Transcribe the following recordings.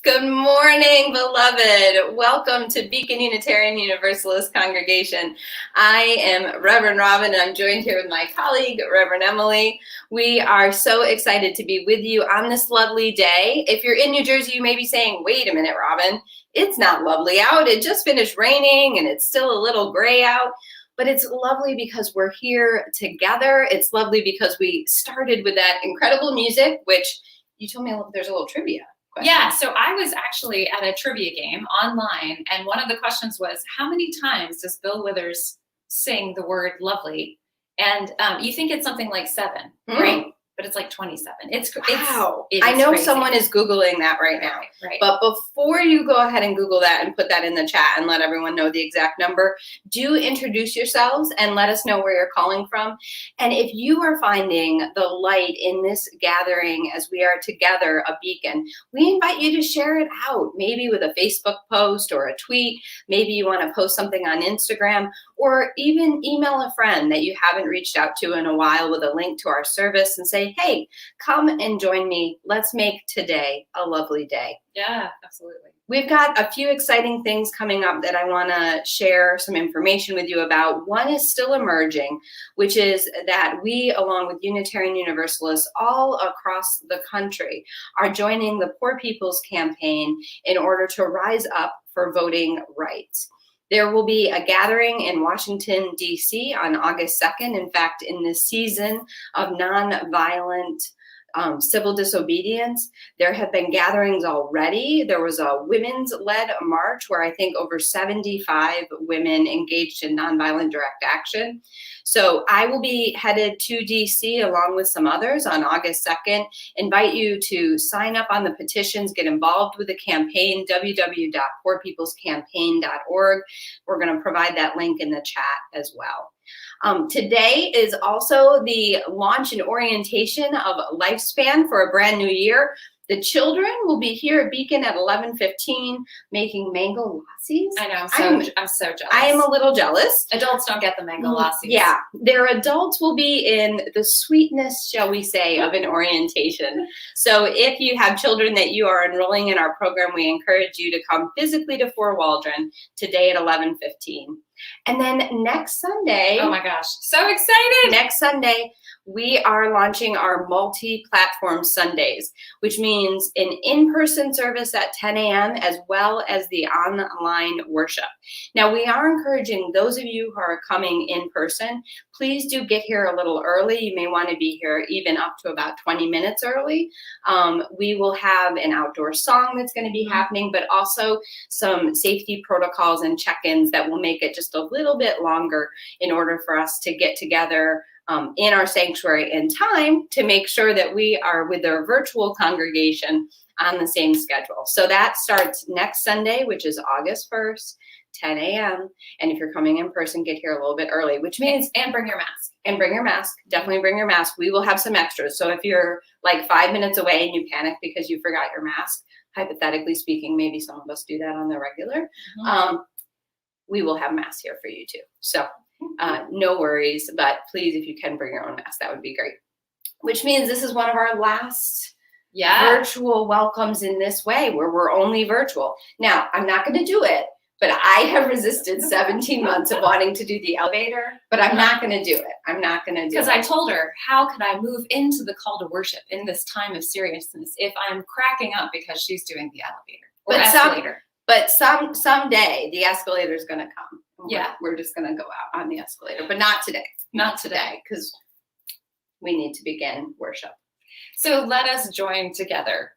Good morning, beloved. Welcome to Beacon Unitarian Universalist Congregation. I am Reverend Robin, and I'm joined here with my colleague, Reverend Emily. We are so excited to be with you on this lovely day. If you're in New Jersey, you may be saying, wait a minute, Robin, it's not lovely out. It just finished raining, and it's still a little gray out. But it's lovely because we're here together. It's lovely because we started with that incredible music, which you told me there's a little trivia. Question. Yeah, so I was actually at a trivia game online, and one of the questions was, how many times does Bill Withers sing the word lovely? And you think it's something like 7, right? But it's like 27. Wow. I know crazy. Someone is Googling that right now. Right. But before you go ahead and Google that and put that in the chat and let everyone know the exact number, do introduce yourselves and let us know where you're calling from. And if you are finding the light in this gathering as we are together, a beacon, we invite you to share it out, maybe with a Facebook post or a tweet. Maybe you want to post something on Instagram, or even email a friend that you haven't reached out to in a while with a link to our service and say, hey, come and join me. Let's make today a lovely day. Yeah, absolutely. We've got a few exciting things coming up that I want to share some information with you about. One is still emerging, which is that we, along with Unitarian Universalists all across the country, are joining the Poor People's Campaign in order to rise up for voting rights. There will be a gathering in Washington, D.C. on August 2nd. In fact, in the season of nonviolent civil disobedience, there have been gatherings already. There was a women's-led march where I think over 75 women engaged in nonviolent direct action. So I will be headed to D.C. along with some others on August 2nd. Invite you to sign up on the petitions, get involved with the campaign, www.poorpeoplescampaign.org. We're going to provide that link in the chat as well. Today is also the launch and orientation of Lifespan for a brand new year. The children will be here at Beacon at 11:15 making mango lassies. I know, I'm so jealous. I am a little jealous. Adults don't get the mango lassies. Yeah, their adults will be in the sweetness, shall we say, of an orientation. So if you have children that you are enrolling in our program, we encourage you to come physically to Fort Waldron today at 11:15. And then next Sunday, oh my gosh, so excited! Next Sunday, we are launching our multi-platform Sundays, which means an in-person service at 10 a.m. as well as the online worship. Now, we are encouraging those of you who are coming in person, please do get here a little early. You may want to be here even up to about 20 minutes early. We will have an outdoor song that's going to be happening, but also some safety protocols and check-ins that will make it just a little bit longer in order for us to get together in our sanctuary in time to make sure that we are with our virtual congregation on the same schedule. So that starts next Sunday, which is August 1st, 10 a.m. And if you're coming in person, get here a little bit early, which means, and bring your mask. And bring your mask. Definitely bring your mask. We will have some extras. So if you're like 5 minutes away and you panic because you forgot your mask, hypothetically speaking, maybe some of us do that on the regular, we will have masks here for you too. So no worries, but please, if you can bring your own mask, that would be great. Which means this is one of our last virtual welcomes in this way, where we're only virtual. Now, I'm not going to do it, but I have resisted 17 months of wanting to do the elevator, but I'm not going to do it. I'm not going to do it. Because I told her, how could I move into the call to worship in this time of seriousness if I'm cracking up because she's doing the elevator or escalator? But someday the escalator is going to come. Yeah. We're just going to go out on the escalator, but not today. Not today. Because we need to begin worship. So let us join together.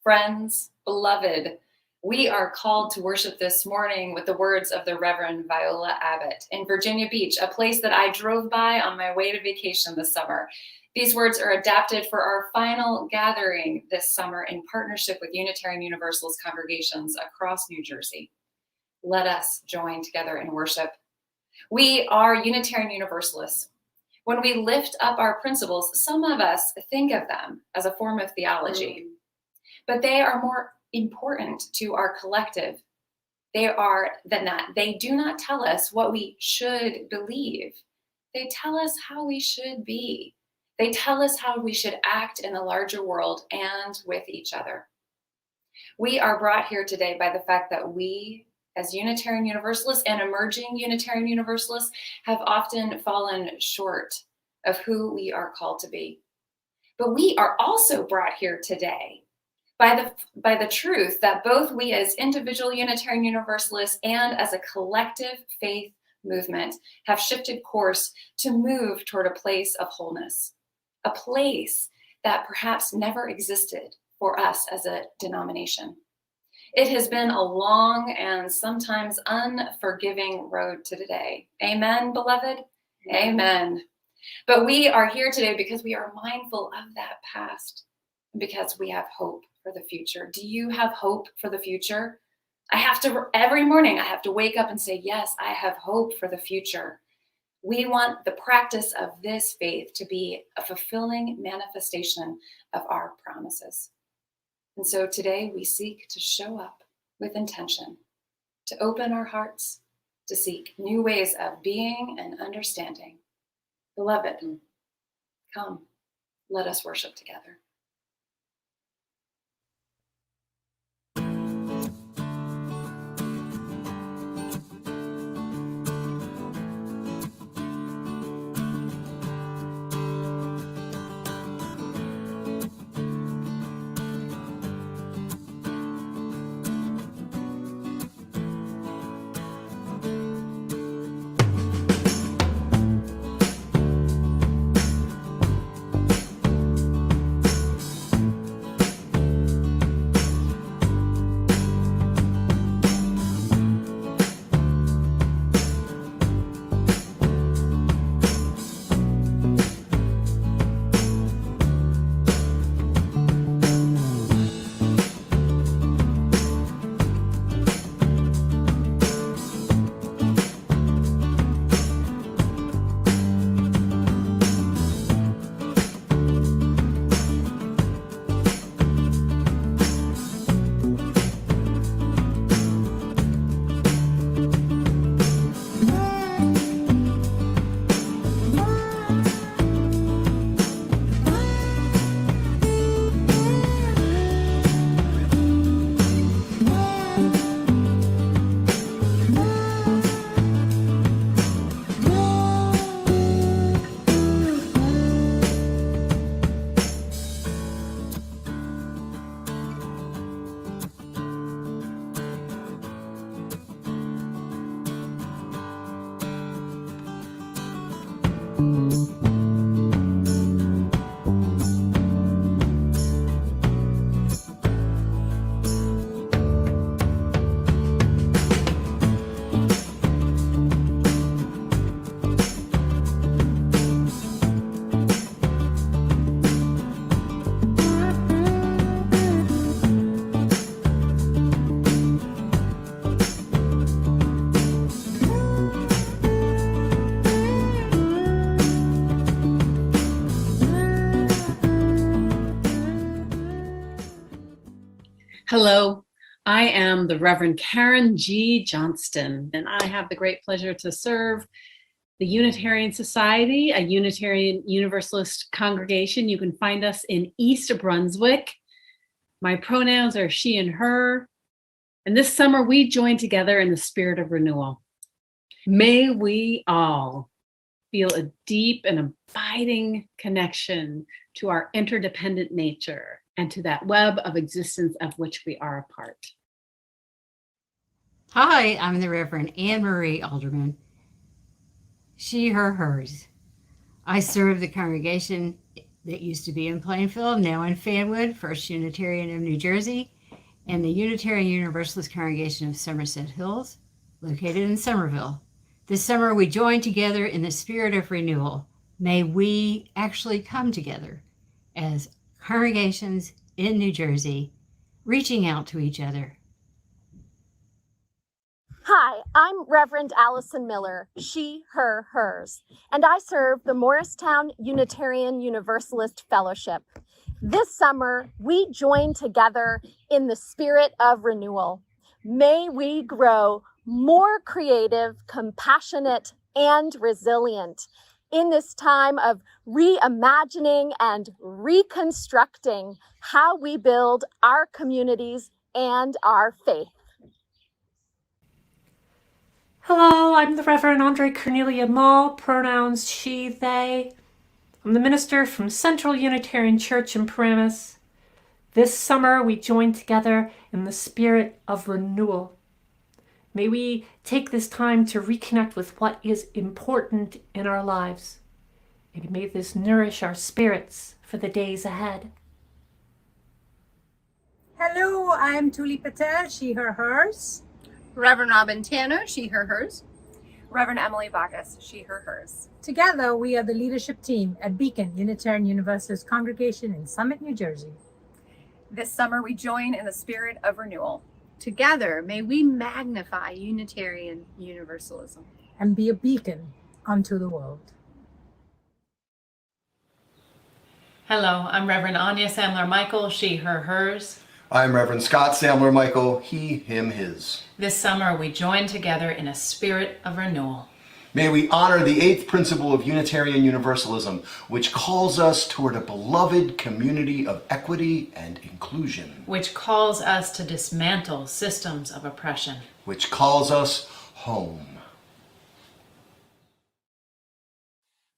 Friends, beloved, we are called to worship this morning with the words of the Reverend Viola Abbott in Virginia Beach, a place that I drove by on my way to vacation this summer. These words are adapted for our final gathering this summer in partnership with Unitarian Universalist congregations across New Jersey. Let us join together in worship. We are Unitarian Universalists. When we lift up our principles, some of us think of them as a form of theology, but they are more important to our collective. They are than that. They do not tell us what we should believe. They tell us how we should be. They tell us how we should act in the larger world and with each other. We are brought here today by the fact that we, as Unitarian Universalists and emerging Unitarian Universalists, have often fallen short of who we are called to be. But we are also brought here today by the truth that both we as individual Unitarian Universalists and as a collective faith movement have shifted course to move toward a place of wholeness, a place that perhaps never existed for us as a denomination. It has been a long and sometimes unforgiving road to today. Amen, beloved? Amen. But we are here today because we are mindful of that past, because we have hope for the future. Do you have hope for the future? Every morning I have to wake up and say, yes, I have hope for the future. We want the practice of this faith to be a fulfilling manifestation of our promises. And so today we seek to show up with intention, to open our hearts, to seek new ways of being and understanding. Beloved, come, let us worship together. Hello, I am the Reverend Karen G. Johnston, and I have the great pleasure to serve the Unitarian Society, a Unitarian Universalist congregation. You can find us in East Brunswick. My pronouns are she and her. And this summer we join together in the spirit of renewal. May we all feel a deep and abiding connection to our interdependent nature and to that web of existence of which we are a part. Hi, I'm the Reverend Anne Marie Alderman. She, her, hers. I serve the congregation that used to be in Plainfield, now in Fanwood, First Unitarian of New Jersey, and the Unitarian Universalist Congregation of Somerset Hills, located in Somerville. This summer we join together in the spirit of renewal. May we actually come together as congregations in New Jersey, reaching out to each other. Hi, I'm Reverend Allison Miller, she, her, hers, and I serve the Morristown Unitarian Universalist Fellowship. This summer, we join together in the spirit of renewal. May we grow more creative, compassionate, and resilient in this time of reimagining and reconstructing how we build our communities and our faith. Hello, I'm the Reverend Andre Cornelia Mall, pronouns she, they. I'm the minister from Central Unitarian Church in Paramus. This summer we join together in the spirit of renewal. May we take this time to reconnect with what is important in our lives. And may this nourish our spirits for the days ahead. Hello, I'm Tuli Patel, she, her, hers. Reverend Robin Tanner, she, her, hers. Reverend Emily Bacchus, she, her, hers. Together, we are the leadership team at Beacon Unitarian Universalist Congregation in Summit, New Jersey. This summer, we join in the spirit of renewal. Together, may we magnify Unitarian Universalism and be a beacon unto the world. Hello, I'm Reverend Anya Sandler-Michael, she, her, hers. I'm Reverend Scott Sandler-Michael, he, him, his. This summer, we join together in a spirit of renewal. May we honor the 8th principle of Unitarian Universalism, which calls us toward a beloved community of equity and inclusion. Which calls us to dismantle systems of oppression. Which calls us home.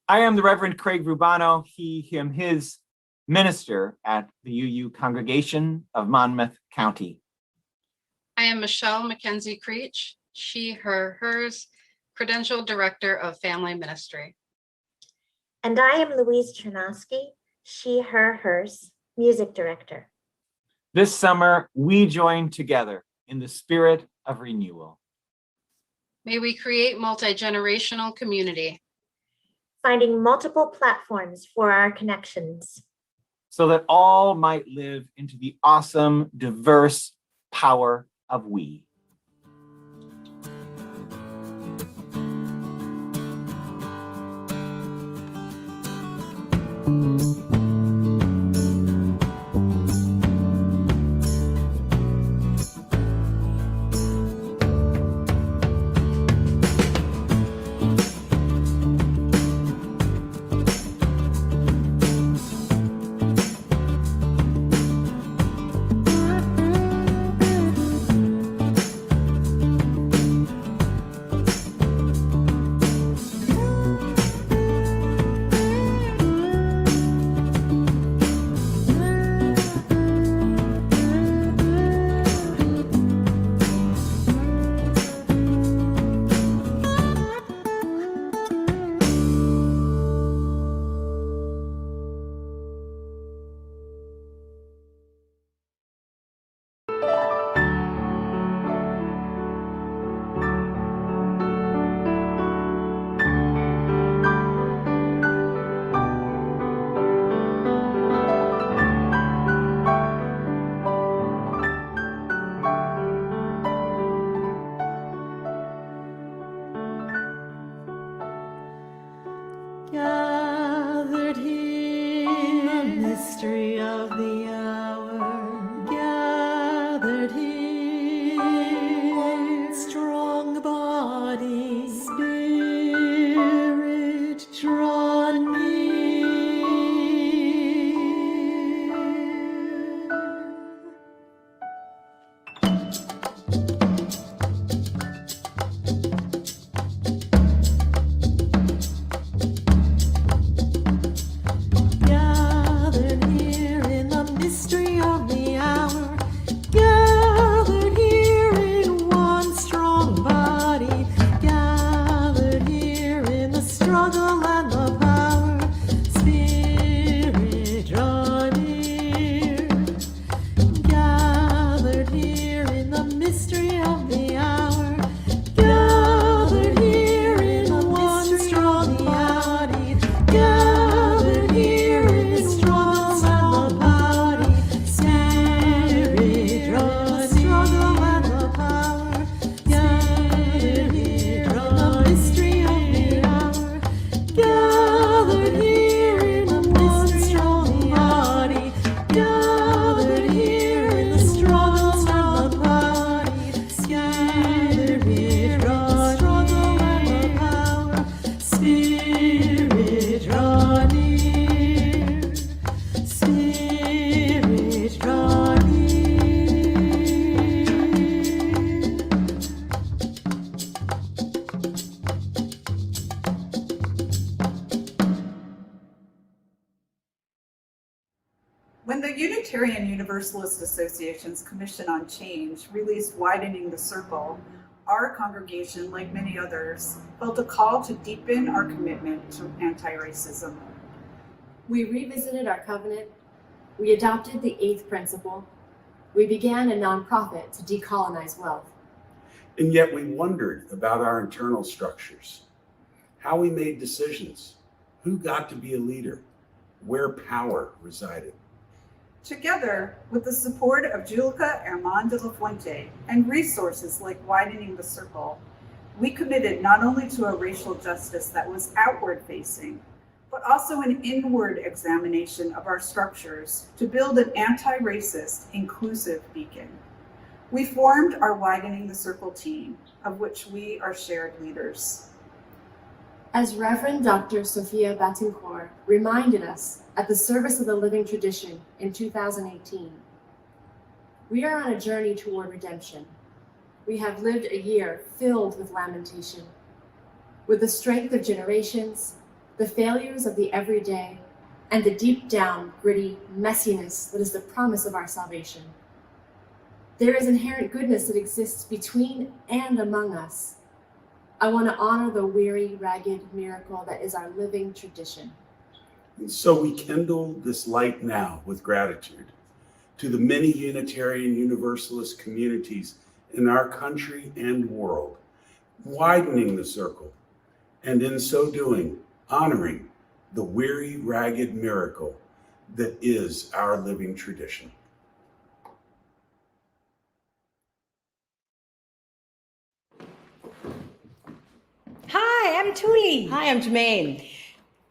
I am the Reverend Craig Rubano, he, him, his, minister at the UU Congregation of Monmouth County. I am Michelle McKenzie Creech, she, her, hers, Credential Director of Family Ministry. And I am Louise Chernosky, she, her, hers, Music Director. This summer, we join together in the spirit of renewal. May we create multi-generational community. Finding multiple platforms for our connections. So that all might live into the awesome, diverse power of we. Gathered here in the mystery of the hour, gathered here, one strong body, spirit drawn near. Unitarian Universalist Association's Commission on Change released Widening the Circle, our congregation, like many others, felt a call to deepen our commitment to anti-racism. We revisited our covenant, we adopted the 8th principle, we began a nonprofit to decolonize wealth. And yet we wondered about our internal structures, how we made decisions, who got to be a leader, where power resided. Together, with the support of Julica Herman de la Fuente and resources like Widening the Circle, we committed not only to a racial justice that was outward-facing, but also an inward examination of our structures to build an anti-racist, inclusive beacon. We formed our Widening the Circle team, of which we are shared leaders. As Reverend Dr. Sophia Batincourt reminded us at the Service of the Living Tradition in 2018, we are on a journey toward redemption. We have lived a year filled with lamentation, with the strength of generations, the failures of the everyday, and the deep down, gritty messiness that is the promise of our salvation. There is inherent goodness that exists between and among us. I want to honor the weary, ragged miracle that is our living tradition. And so we kindle this light now with gratitude to the many Unitarian Universalist communities in our country and world, widening the circle, and in so doing, honoring the weary, ragged miracle that is our living tradition. Hi, I'm Tuli. Hi, I'm Jermaine.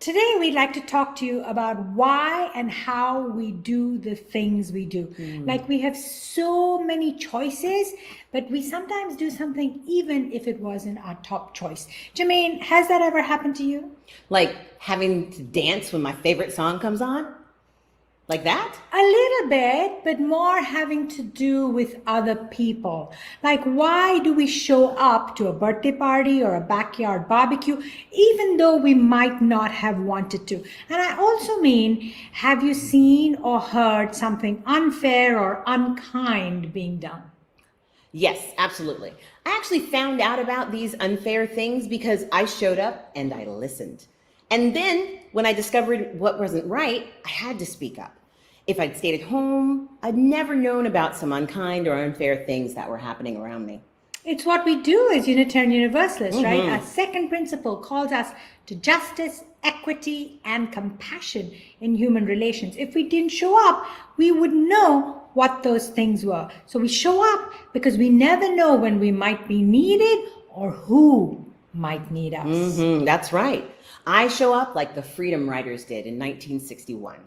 Today we'd like to talk to you about why and how we do the things we do. Like we have so many choices, but we sometimes do something even if it wasn't our top choice. Jermaine, has that ever happened to you? Like having to dance when my favorite song comes on? Like that? A little bit, but more having to do with other people. Like, why do we show up to a birthday party or a backyard barbecue, even though we might not have wanted to? And I also mean, have you seen or heard something unfair or unkind being done? Yes, absolutely. I actually found out about these unfair things because I showed up and I listened. And then when I discovered what wasn't right, I had to speak up. If I'd stayed at home, I'd never known about some unkind or unfair things that were happening around me. It's what we do as Unitarian Universalists, right? Our second principle calls us to justice, equity, and compassion in human relations. If we didn't show up, we would know what those things were. So we show up because we never know when we might be needed or who might need us. That's right. I show up like the Freedom Riders did in 1961.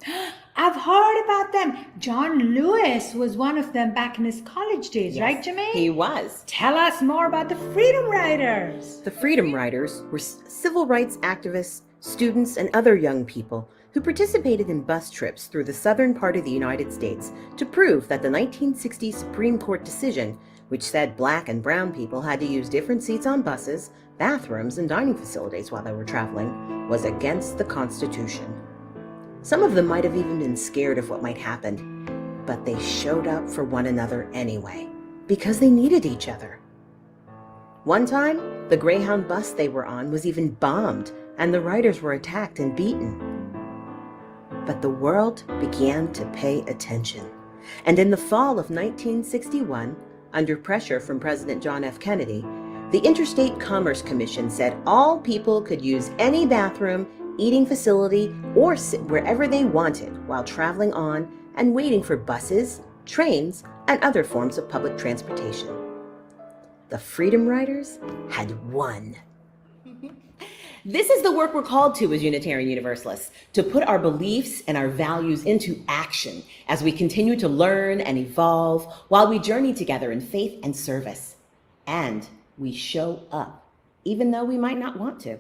I've heard about them. John Lewis was one of them back in his college days, Yes, right, Jermaine? He was. Tell us more about the Freedom Riders. The Freedom Riders were civil rights activists, students, and other young people who participated in bus trips through the southern part of the United States to prove that the 1960 Supreme Court decision, which said Black and brown people had to use different seats on buses, bathrooms, and dining facilities while they were traveling, was against the Constitution. Some of them might have even been scared of what might happen, but they showed up for one another anyway, because they needed each other. One time, the Greyhound bus they were on was even bombed, and the riders were attacked and beaten. But the world began to pay attention, and in the fall of 1961, under pressure from President John F. Kennedy, the Interstate Commerce Commission said all people could use any bathroom, eating facility, or sit wherever they wanted while traveling on and waiting for buses, trains, and other forms of public transportation. The Freedom Riders had won. This is the work we're called to as Unitarian Universalists, to put our beliefs and our values into action as we continue to learn and evolve while we journey together in faith and service. And we show up, even though we might not want to.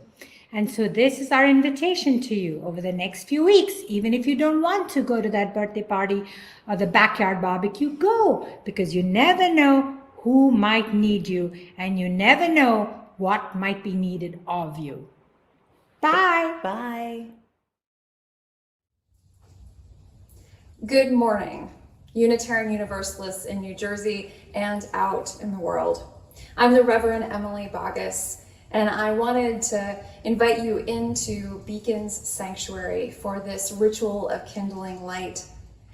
And so this is our invitation to you over the next few weeks. Even if you don't want to go to that birthday party or the backyard barbecue, go, because you never know who might need you, and you never know what might be needed of you. Bye. Bye. Good morning. Unitarian Universalists in New Jersey and out in the world. I'm the Reverend Emily Bogus, and I wanted to invite you into Beacon's Sanctuary for this ritual of kindling light.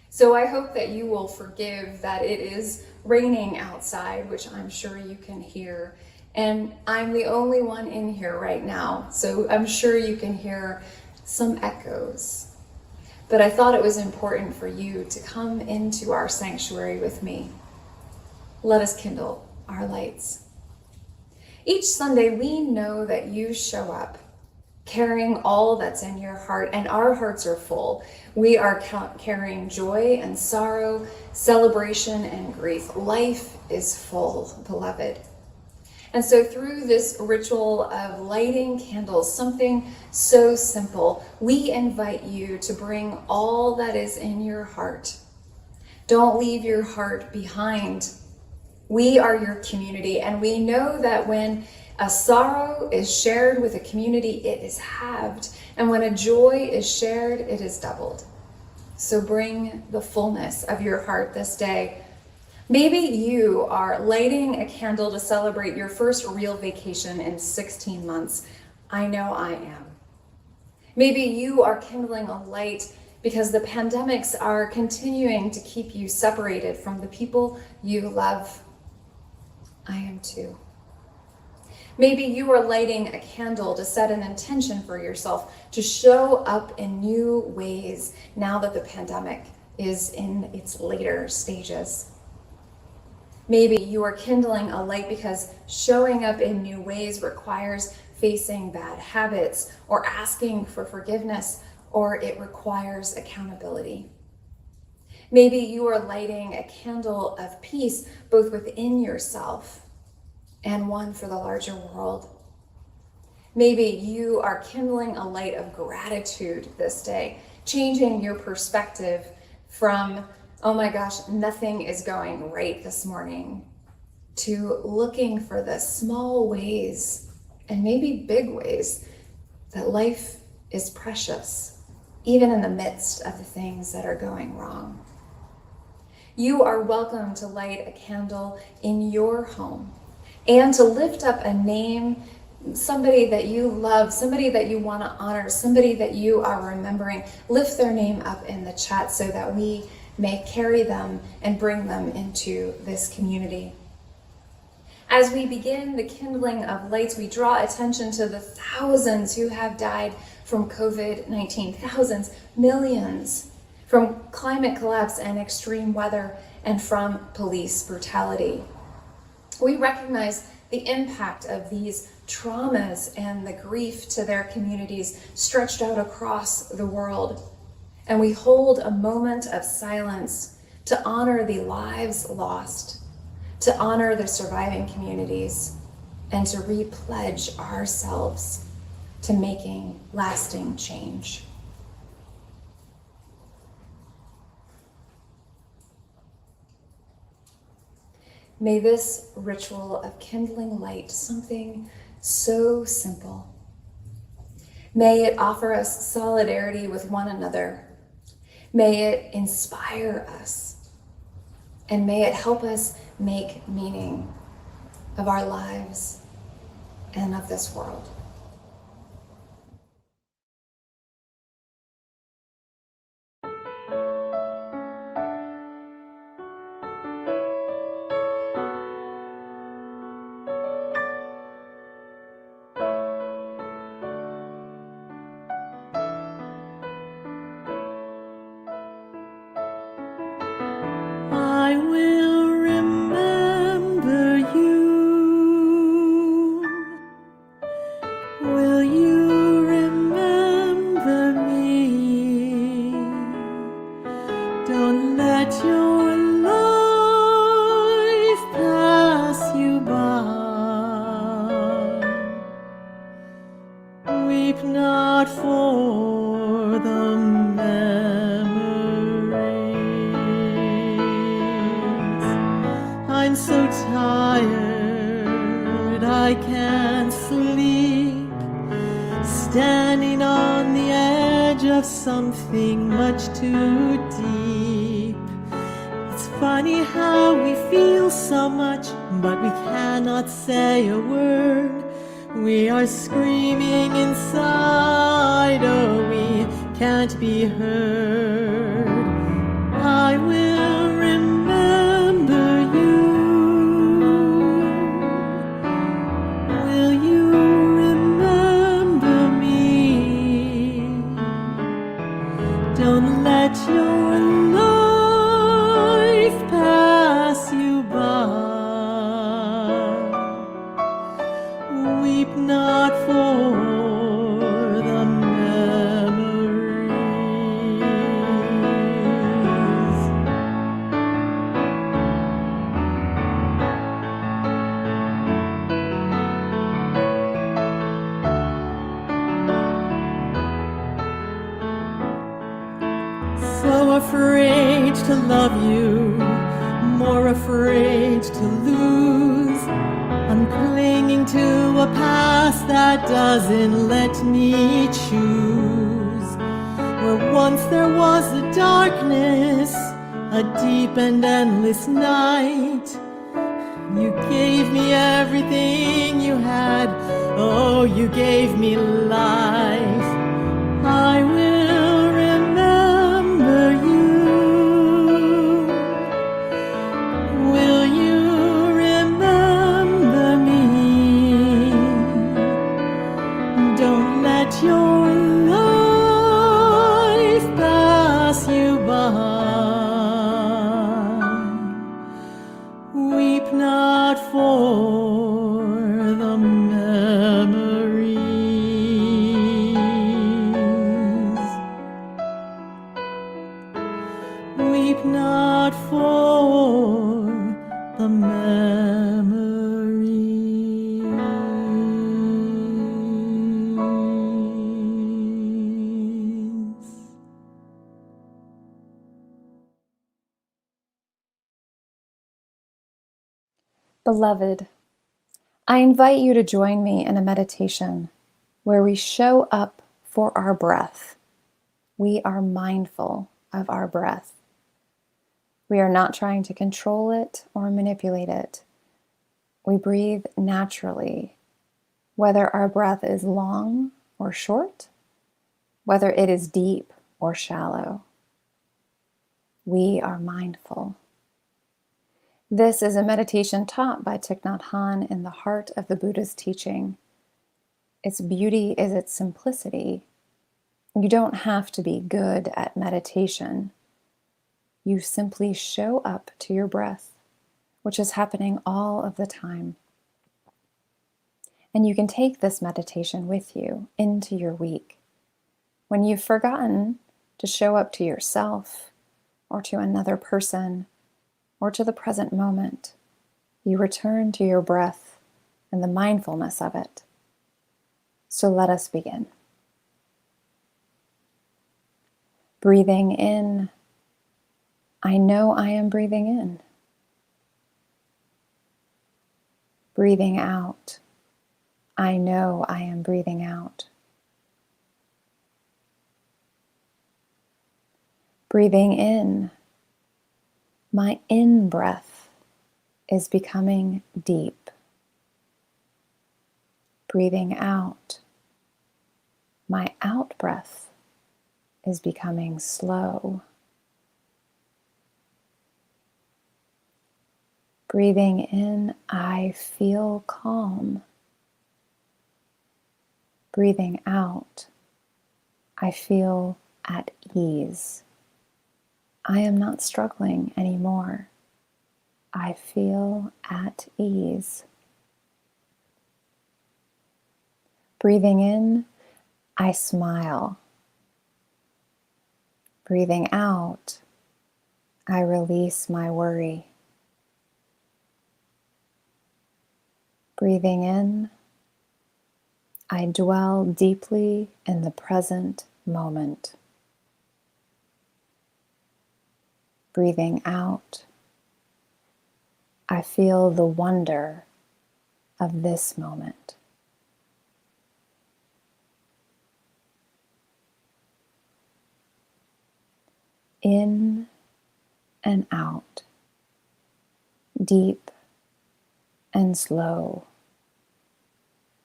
So I hope that you will forgive that it is raining outside, which I'm sure you can hear. And I'm the only one in here right now, so I'm sure you can hear some echoes. But I thought it was important for you to come into our sanctuary with me. Let us kindle our lights. Each Sunday, we know that you show up carrying all that's in your heart, and our hearts are full. We are carrying joy and sorrow, celebration and grief. Life is full, beloved. And so through this ritual of lighting candles, something so simple, we invite you to bring all that is in your heart. Don't leave your heart behind. We are your community, and we know that when a sorrow is shared with a community, it is halved. And when a joy is shared, it is doubled. So bring the fullness of your heart this day. Maybe you are lighting a candle to celebrate your first real vacation in 16 months. I know I am. Maybe you are kindling a light because the pandemics are continuing to keep you separated from the people you love. I am too. Maybe you are lighting a candle to set an intention for yourself to show up in new ways now that the pandemic is in its later stages. Maybe you are kindling a light because showing up in new ways requires facing bad habits or asking for forgiveness, or it requires accountability. Maybe you are lighting a candle of peace both within yourself and one for the larger world. Maybe you are kindling a light of gratitude this day, changing your perspective from, oh my gosh, nothing is going right this morning, to looking for the small ways and maybe big ways that life is precious, even in the midst of the things that are going wrong. You are welcome to light a candle in your home and to lift up a name, somebody that you love, somebody that you want to honor, somebody that you are remembering. Lift their name up in the chat so that we may carry them and bring them into this community. As we begin the kindling of lights, we draw attention to the thousands who have died from COVID-19, thousands, millions, from climate collapse and extreme weather, and from police brutality. We recognize the impact of these traumas and the grief to their communities stretched out across the world. And we hold a moment of silence to honor the lives lost, to honor the surviving communities, and to repledge ourselves to making lasting change. May this ritual of kindling light, something so simple, may it offer us solidarity with one another. May it inspire us, and may it help us make meaning of our lives and of this world. I will remember you. Will you remember me? Don't let your life pass you by. Weep not for the I'm so tired, I can't sleep, standing on the edge of something much too deep. Funny how we feel so much, but we cannot say a word. We are screaming inside, oh, we can't be heard. I will remember you. Will you remember me? Don't let your life pass you by. Weep not for the memories. So afraid to love you, more afraid to lose. I'm clinging to a past that doesn't let me choose. Where once there was a darkness, a deep and endless night. You gave me everything you had, oh, you gave me life. I will remember you. Will you remember me? Don't let your life pass you by. Weep not for the memories. Weep not for the memories. Beloved, I invite you to join me in a meditation where we show up for our breath. We are mindful of our breath. We are not trying to control it or manipulate it. We breathe naturally, whether our breath is long or short, whether it is deep or shallow. We are mindful. This is a meditation taught by Thich Nhat Hanh in the heart of the Buddha's teaching. Its beauty is its simplicity. You don't have to be good at meditation. You simply show up to your breath, which is happening all of the time. And you can take this meditation with you into your week. When you've forgotten to show up to yourself or to another person or to the present moment, you return to your breath and the mindfulness of it. So let us begin. Breathing in, I know I am breathing in. Breathing out, I know I am breathing out. Breathing in, my in-breath is becoming deep. Breathing out, my out-breath is becoming slow. Breathing in, I feel calm. Breathing out, I feel at ease. I am not struggling anymore. I feel at ease. Breathing in, I smile. Breathing out, I release my worry. Breathing in, I dwell deeply in the present moment. Breathing out, I feel the wonder of this moment. In and out. deep and slow,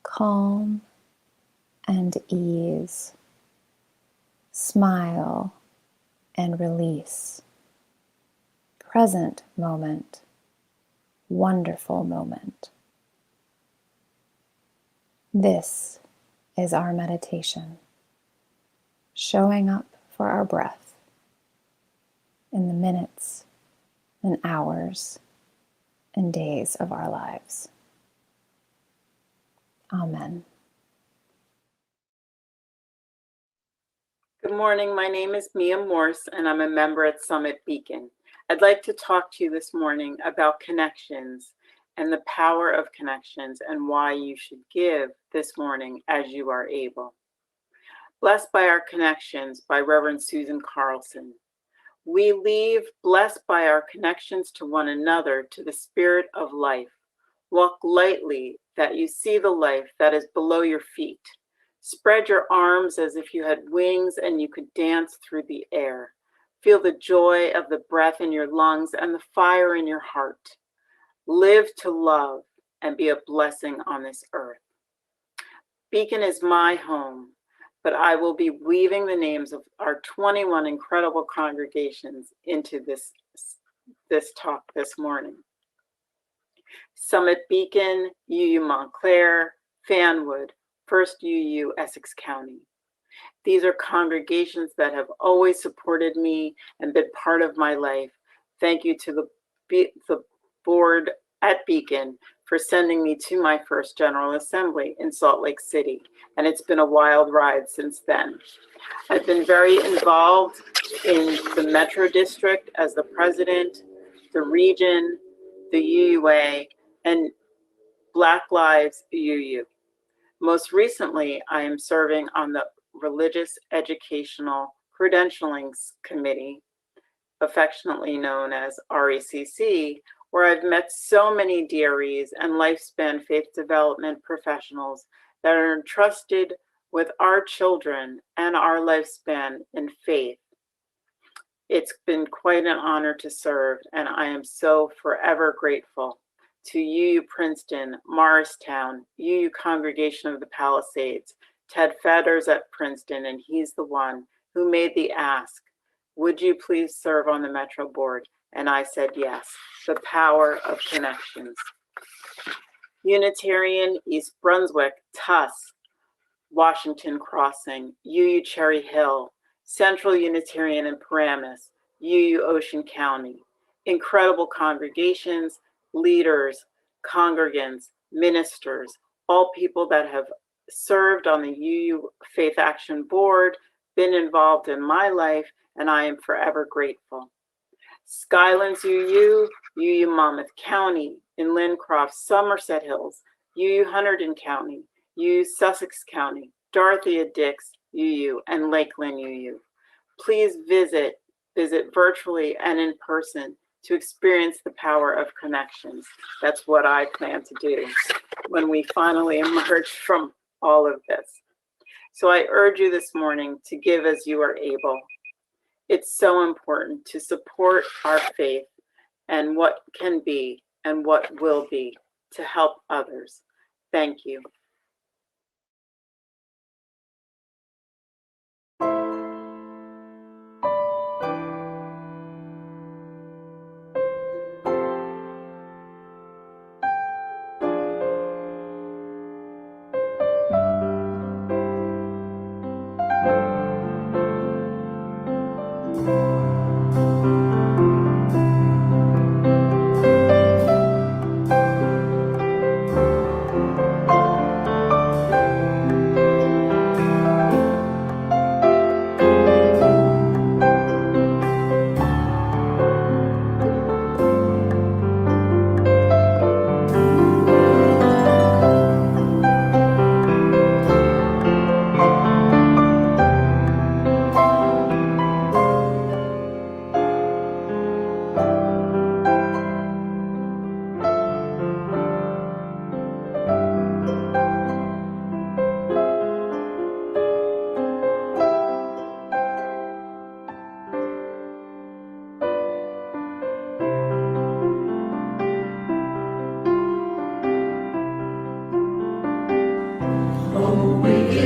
calm and ease, smile and release, present moment, wonderful moment. This is our meditation, showing up for our breath in the minutes and hours and days of our lives. Amen. Good morning. My name is Mia Morse, and I'm a member at Summit Beacon. I'd like to talk to you this morning about connections and the power of connections and why you should give this morning as you are able. Blessed by Our Connections by Reverend Susan Carlson. We leave blessed by our connections to one another to the spirit of life. Walk lightly that you see the life that is below your feet. Spread your arms as if you had wings and you could dance through the air. Feel the joy of the breath in your lungs and the fire in your heart. Live to love and be a blessing on this earth. Beacon is my home, but I will be weaving the names of our 21 incredible congregations into this talk this morning. Summit Beacon, UU Montclair, Fanwood, First UU Essex County. These are congregations that have always supported me and been part of my life. Thank you to the board at Beacon for sending me to my first General Assembly in Salt Lake City, and it's been a wild ride since then. I've been very involved in the Metro District as the president, the region, the UUA, and Black Lives UU. Most recently, I am serving on the Religious Educational Credentialing Committee, affectionately known as RECC, where I've met so many DREs and lifespan faith development professionals that are entrusted with our children and our lifespan in faith. It's been quite an honor to serve, and I am so forever grateful to UU Princeton, Morristown, UU Congregation of the Palisades, Ted Fetters at Princeton, and he's the one who made the ask, would you please serve on the Metro Board? And I said yes, the power of connections. Unitarian, East Brunswick, Tuss, Washington Crossing, UU Cherry Hill, Central Unitarian in Paramus, UU Ocean County. Incredible congregations, leaders, congregants, ministers, all people that have served on the UU Faith Action Board, been involved in my life, and I am forever grateful. Skylands UU, UU Monmouth County, in Lincroft, Somerset Hills, UU Hunterdon County, UU Sussex County, Dorothea Dix UU, and Lakeland UU. Please visit virtually and in person to experience the power of connections. That's what I plan to do when we finally emerge from all of this. So I urge you this morning to give as you are able. It's so important to support our faith and what can be and what will be to help others. Thank you.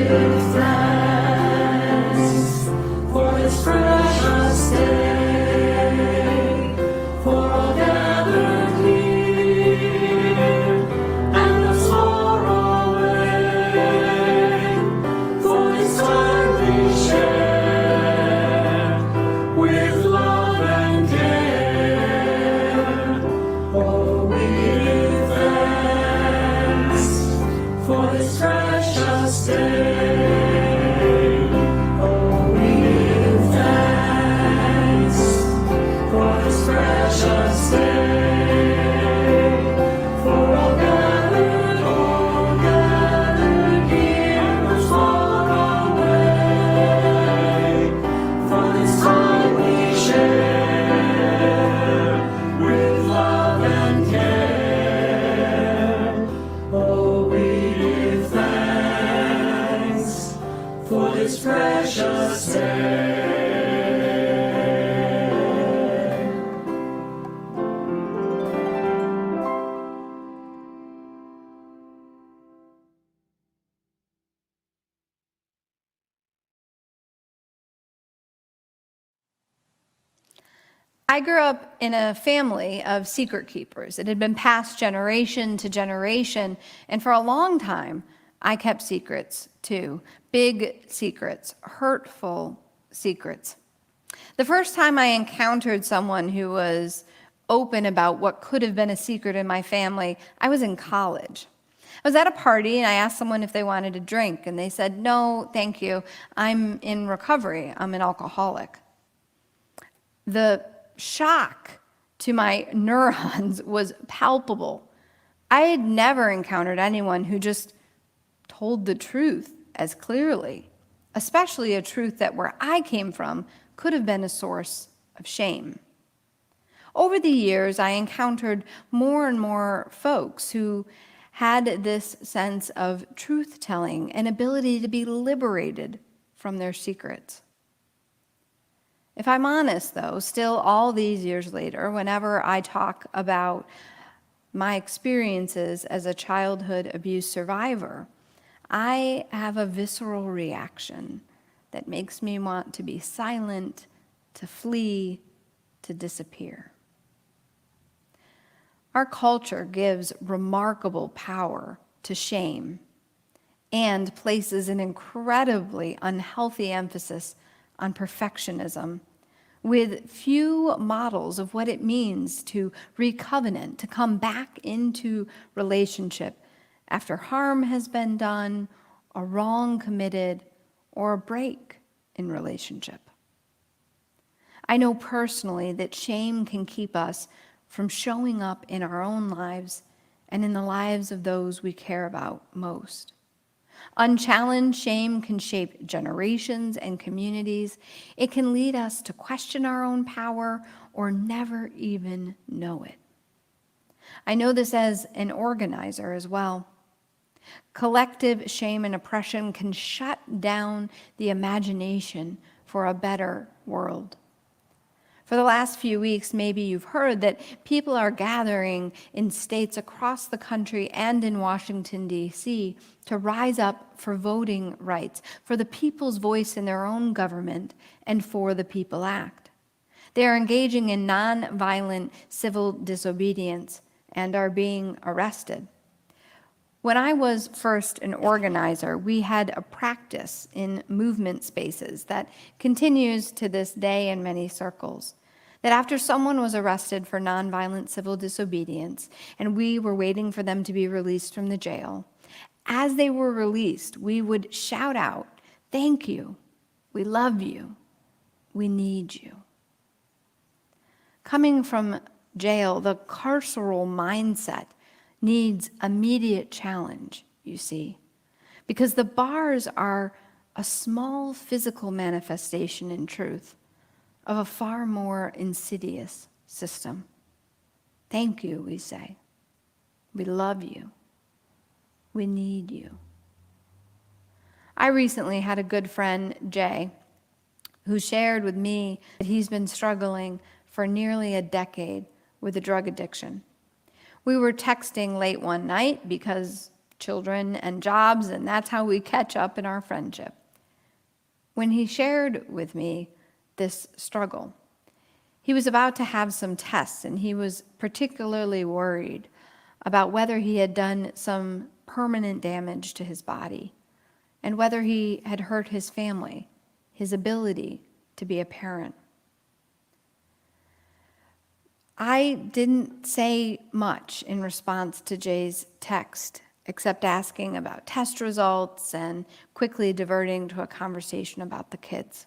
give thanks for this precious day, for all gathered here and those far away, for this time we share with love and care. Oh, we give thanks for this precious day. Oh, we give thanks for this precious day. For all gathered here and far away, for this time we share with love and care. Oh, we give thanks for this precious day. I grew up in a family of secret keepers. It had been passed generation to generation, and for a long time, I kept secrets too. Big secrets, hurtful secrets. The first time I encountered someone who was open about what could have been a secret in my family, I was in college. I was at a party and I asked someone if they wanted a drink, and they said, "No, thank you. I'm in recovery. I'm an alcoholic." The shock to my neurons was palpable. I had never encountered anyone who just told the truth as clearly, especially a truth that where I came from could have been a source of shame. Over the years, I encountered more and more folks who had this sense of truth-telling and ability to be liberated from their secrets. If I'm honest, though, still all these years later, whenever I talk about my experiences as a childhood abuse survivor, I have a visceral reaction that makes me want to be silent, to flee, to disappear. Our culture gives remarkable power to shame and places an incredibly unhealthy emphasis on perfectionism, with few models of what it means to recovenant, to come back into relationship after harm has been done, a wrong committed, or a break in relationship. I know personally that shame can keep us from showing up in our own lives and in the lives of those we care about most. Unchallenged shame can shape generations and communities. It can lead us to question our own power or never even know it. I know this as an organizer as well. Collective shame and oppression can shut down the imagination for a better world. For the last few weeks, maybe you've heard that people are gathering in states across the country and in Washington, D.C. to rise up for voting rights, for the people's voice in their own government, and for the People Act. They are engaging in nonviolent civil disobedience and are being arrested. When I was first an organizer, we had a practice in movement spaces that continues to this day in many circles, that after someone was arrested for nonviolent civil disobedience and we were waiting for them to be released from the jail, as they were released, we would shout out, "Thank you, we love you, we need you." Coming from jail, the carceral mindset needs immediate challenge, you see, because the bars are a small physical manifestation in truth of a far more insidious system. Thank you, we say. We love you. We need you. I recently had a good friend, Jay, who shared with me that he's been struggling for nearly a decade with a drug addiction. We were texting late one night because children and jobs, and that's how we catch up in our friendship. When he shared with me this struggle, he was about to have some tests, and he was particularly worried about whether he had done some permanent damage to his body and whether he had hurt his family, his ability to be a parent. I didn't say much in response to Jay's text, except asking about test results and quickly diverting to a conversation about the kids.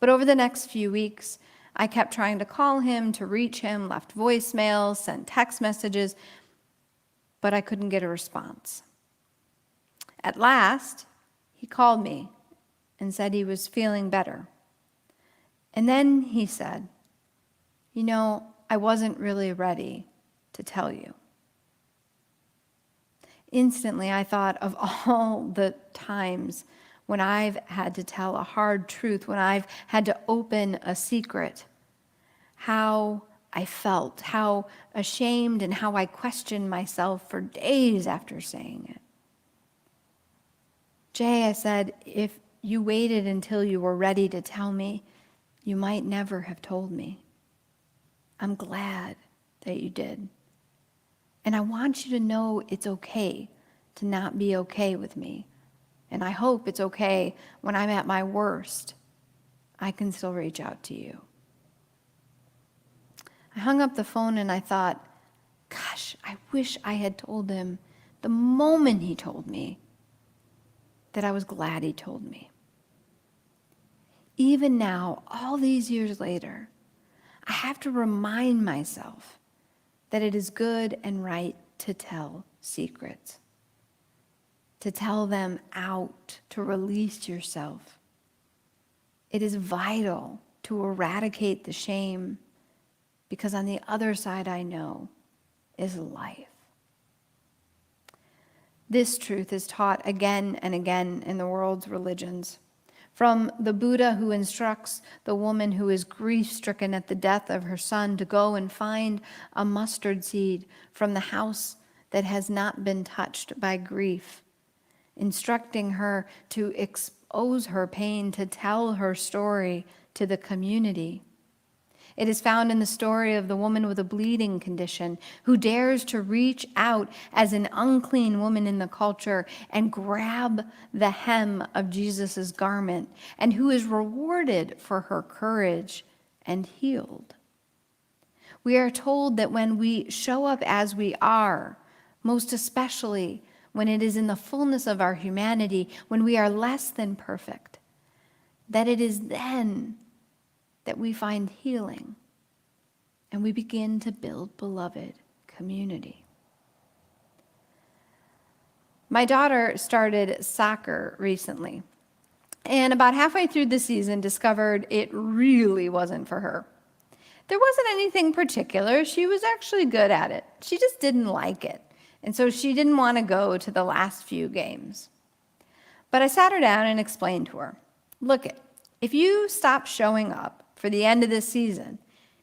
But over the next few weeks, I kept trying to call him, to reach him, left voicemails, sent text messages, but I couldn't get a response. At last, he called me and said he was feeling better. And then he said, "You know, I wasn't really ready to tell you." Instantly, I thought of all the times when I've had to tell a hard truth, when I've had to open a secret, how I felt, how ashamed, and how I questioned myself for days after saying it. "Jay," I said, "if you waited until you were ready to tell me, you might never have told me. I'm glad that you did. And I want you to know it's okay to not be okay with me. And I hope it's okay when I'm at my worst, I can still reach out to you." I hung up the phone and I thought, gosh, I wish I had told him the moment he told me that I was glad he told me. Even now, all these years later, I have to remind myself that it is good and right to tell secrets, to tell them out, to release yourself. It is vital to eradicate the shame, because on the other side, I know, is life. This truth is taught again and again in the world's religions. From the Buddha, who instructs the woman who is grief-stricken at the death of her son to go and find a mustard seed from the house that has not been touched by grief, instructing her to expose her pain, to tell her story to the community. It is found in the story of the woman with a bleeding condition who dares to reach out as an unclean woman in the culture and grab the hem of Jesus' garment, and who is rewarded for her courage and healed. We are told that when we show up as we are, most especially when it is in the fullness of our humanity, when we are less than perfect, that it is then that we find healing and we begin to build beloved community. My daughter started soccer recently, and about halfway through the season discovered it really wasn't for her. There wasn't anything particular. She was actually good at it. She just didn't like it, and so she didn't want to go to the last few games. But I sat her down and explained to her, look, if you stop showing up for the end of this season,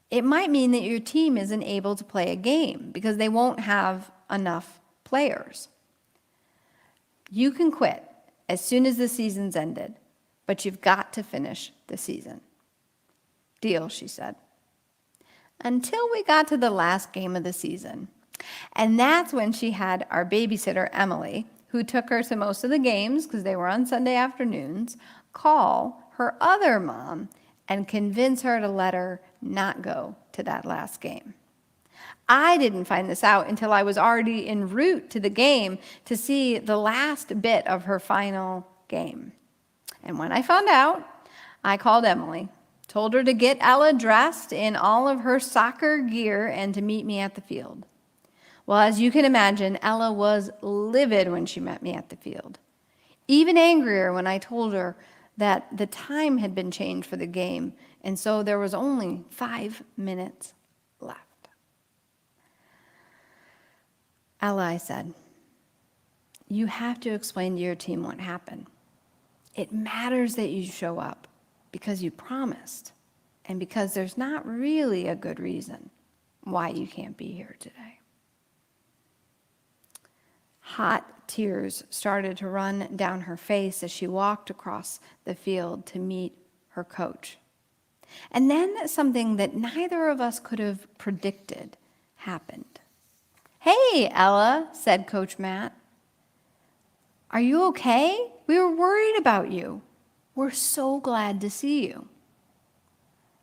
it might mean that your team isn't able to play a game because they won't have enough players. You can quit as soon as the season's ended, but you've got to finish the season. Deal, she said. Until we got to the last game of the season. And that's when she had our babysitter, Emily, who took her to most of the games because they were on Sunday afternoons, call her other mom and convince her to let her not go to that last game. I didn't find this out until I was already en route to the game to see the last bit of her final game. And when I found out, I called Emily, told her to get Ella dressed in all of her soccer gear and to meet me at the field. Well, as you can imagine, Ella was livid when she met me at the field. Even angrier when I told her that the time had been changed for the game, and so there was only 5 minutes left. Ella, I said, you have to explain to your team what happened. It matters that you show up because you promised, and because there's not really a good reason why you can't be here today. Hot tears started to run down her face as she walked across the field to meet her coach. And then something that neither of us could have predicted happened. "Hey, Ella," said Coach Matt. "Are you okay? We were worried about you. We're so glad to see you."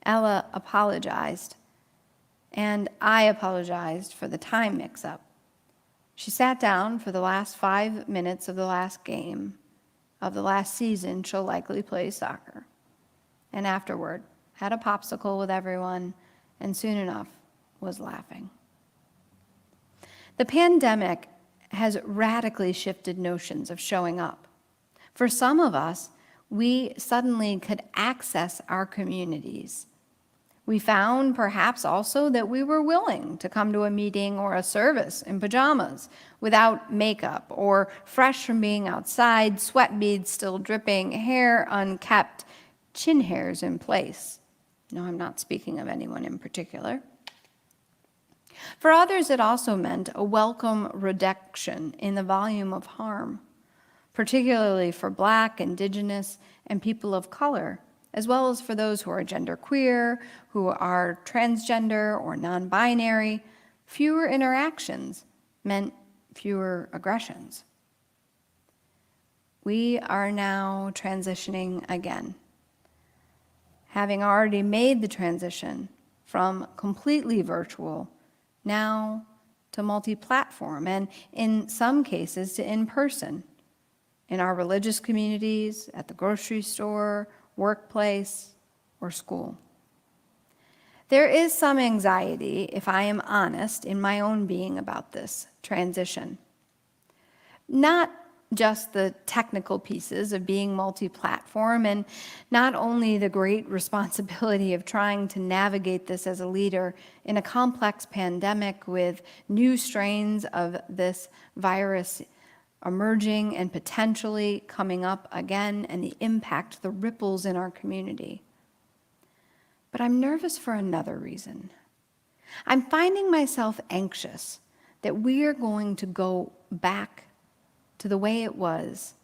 Ella apologized, and I apologized for the time mix-up. She sat down for the last 5 minutes of the last game of the last season she'll likely play soccer, and afterward had a popsicle with everyone, and soon enough was laughing. The pandemic has radically shifted notions of showing up. For some of us, we suddenly could access our communities. We found perhaps also that we were willing to come to a meeting or a service in pajamas without makeup or fresh from being outside, sweat beads still dripping, hair unkept, chin hairs in place. No, I'm not speaking of anyone in particular. For others, it also meant a welcome reduction in the volume of harm, particularly for Black, Indigenous, and people of color, as well as for those who are genderqueer, who are transgender or non-binary. Fewer interactions meant fewer aggressions. We are now transitioning again, having already made the transition from completely virtual now to multi-platform, and in some cases to in-person, in our religious communities, at the grocery store, workplace, or school. There is some anxiety, if I am honest, in my own being about this transition. Not just the technical pieces of being multi-platform, and not only the great responsibility of trying to navigate this as a leader in a complex pandemic with new strains of this virus emerging and potentially coming up again, and the impact, the ripples in our community. But I'm nervous for another reason. I'm finding myself anxious that we are going to go back to the way it was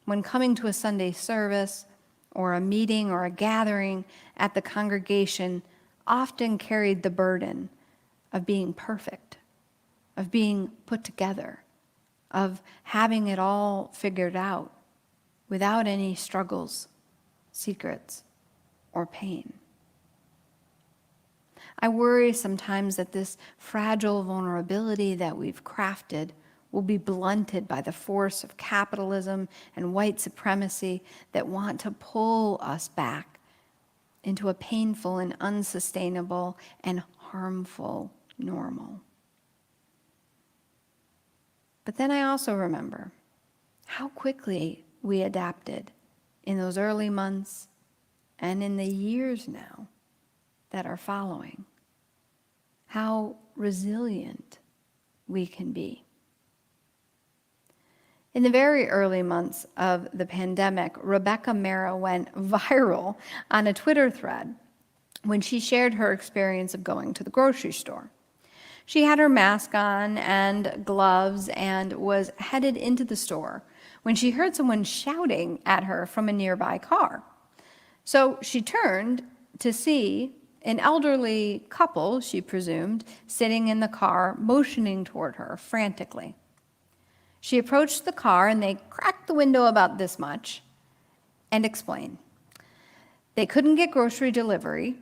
when coming to a Sunday service or a meeting or a gathering at the congregation often carried the burden of being perfect, of being put together, of having it all figured out without any struggles, secrets, or pain. I worry sometimes that this fragile vulnerability that we've crafted will be blunted by the force of capitalism and white supremacy that want to pull us back into a painful and unsustainable and harmful normal. But then I also remember how quickly we adapted in those early months and in the years now that are following. How resilient we can be. In the very early months of the pandemic, Rebecca Mara went viral on a Twitter thread when she shared her experience of going to the grocery store. She had her mask on and gloves and was headed into the store when she heard someone shouting at her from a nearby car. So she turned to see an elderly couple, she presumed, sitting in the car, motioning toward her frantically. She approached the car and they cracked the window about this much and explained. They couldn't get grocery delivery.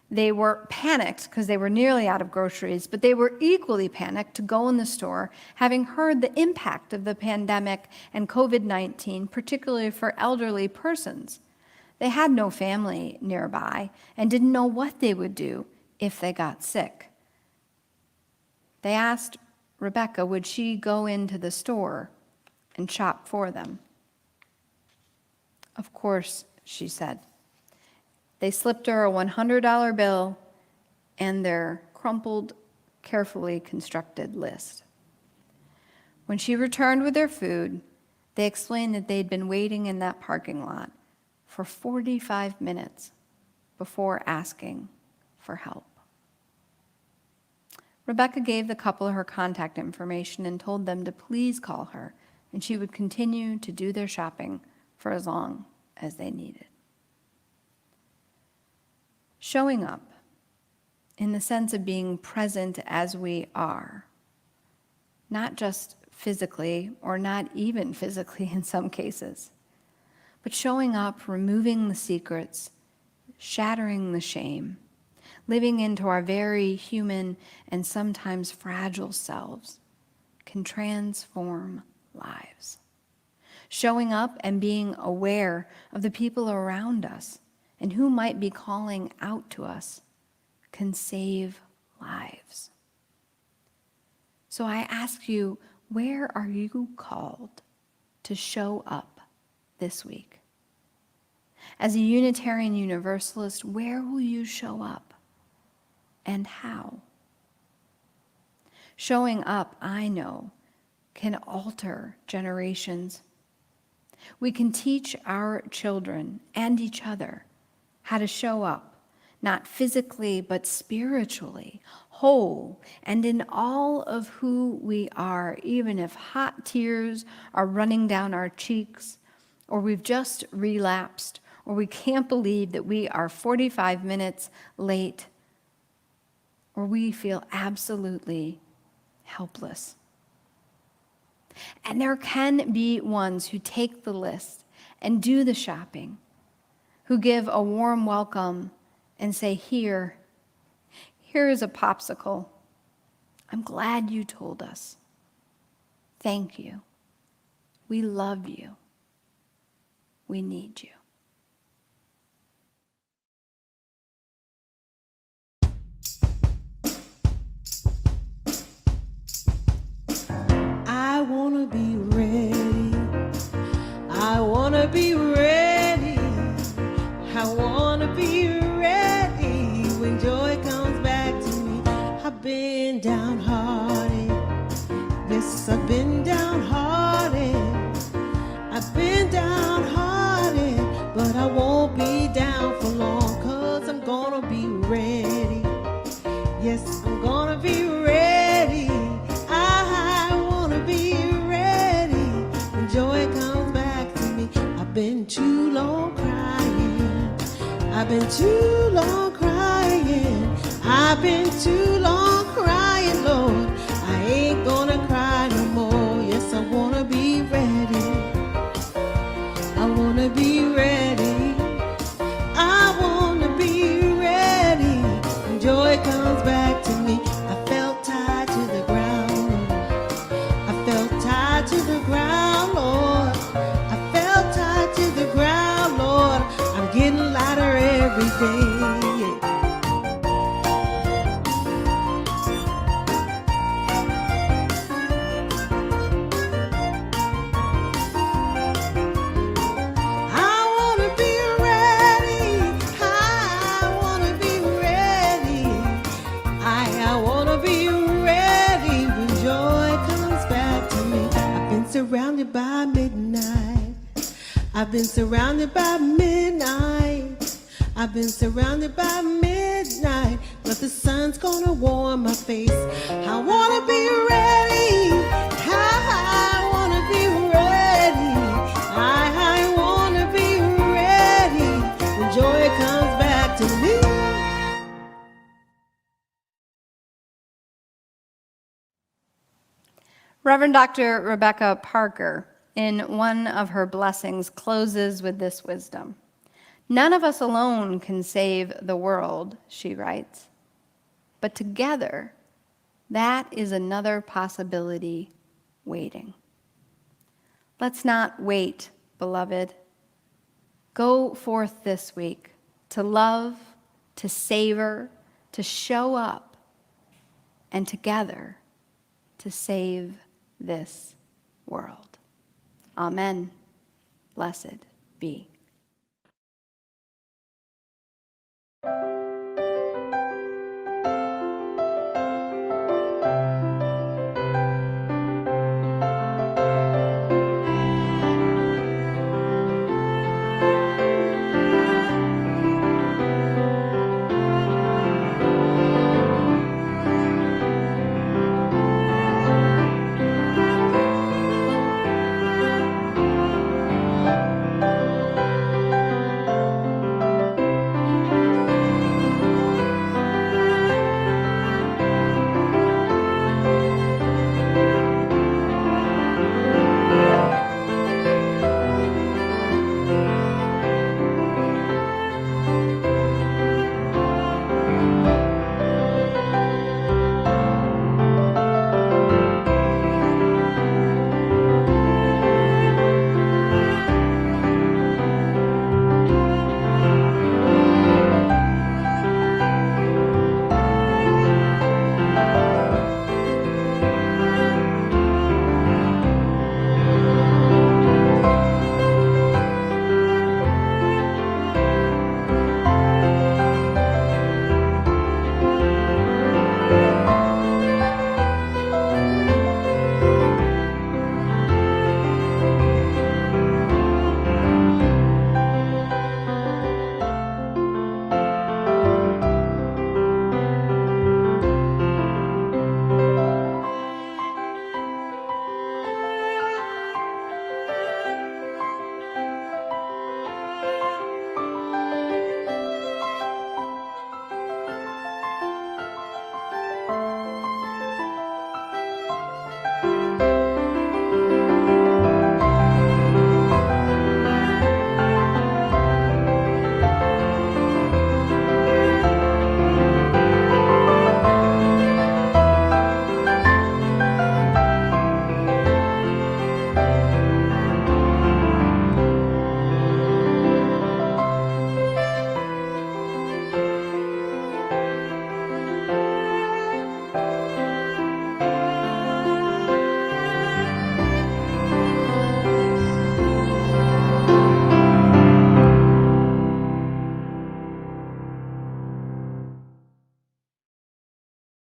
They were panicked because they were nearly out of groceries, but they were equally panicked to go in the store, having heard the impact of the pandemic and COVID-19, particularly for elderly persons. They had no family nearby and didn't know what they would do if they got sick. They asked Rebecca, would she go into the store and shop for them? Of course, she said. They slipped her a $100 bill and their crumpled, carefully constructed list. When she returned with their food, they explained that they'd been waiting in that parking lot for 45 minutes before asking for help. Rebecca gave the couple her contact information and told them to please call her, and she would continue to do their shopping for as long as they needed. Showing up, in the sense of being present as we are, not just physically or not even physically in some cases, but showing up, removing the secrets, shattering the shame, living into our very human and sometimes fragile selves, can transform lives. Showing up and being aware of the people around us and who might be calling out to us can save lives. So I ask you, where are you called to show up this week? As a Unitarian Universalist, where will you show up and how? Showing up, I know, can alter generations. We can teach our children and each other how to show up, not physically, but spiritually, whole, and in all of who we are, even if hot tears are running down our cheeks, or we've just relapsed, or we can't believe that we are 45 minutes late, or we feel absolutely helpless. And there can be ones who take the list and do the shopping, who give a warm welcome and say, here is a popsicle. I'm glad you told us. Thank you. We love you. We need you. I want to be ready. I want to be ready. I want to be ready when joy comes back to me. I've been downhearted. Yes, I've been downhearted. I've been downhearted, but I won't be down for long, 'cause I'm gonna be ready. Yes, I'm gonna be ready. I wanna be ready when joy comes back to me. I've been too long crying. I've been too long crying. I've been too long crying, Lord. I ain't gonna cry no more. Yes, I wanna be ready. I wanna be ready. I wanna be ready when joy comes back to me. I felt tied to the ground. I felt tied to the ground, Lord. I felt tied to the ground, Lord. I'm getting lighter every day. Surrounded by midnight. I've been surrounded by midnight. I've been surrounded by midnight, but the sun's gonna warm my face. I wanna be ready. I wanna be ready. I wanna be ready when joy comes back to me. Reverend Dr. Rebecca Parker, in one of her blessings, closes with this wisdom. None of us alone can save the world, she writes, but together, that is another possibility waiting. Let's not wait, beloved. Go forth this week to love, to savor, to show up, and together to save this world. Amen. Blessed be.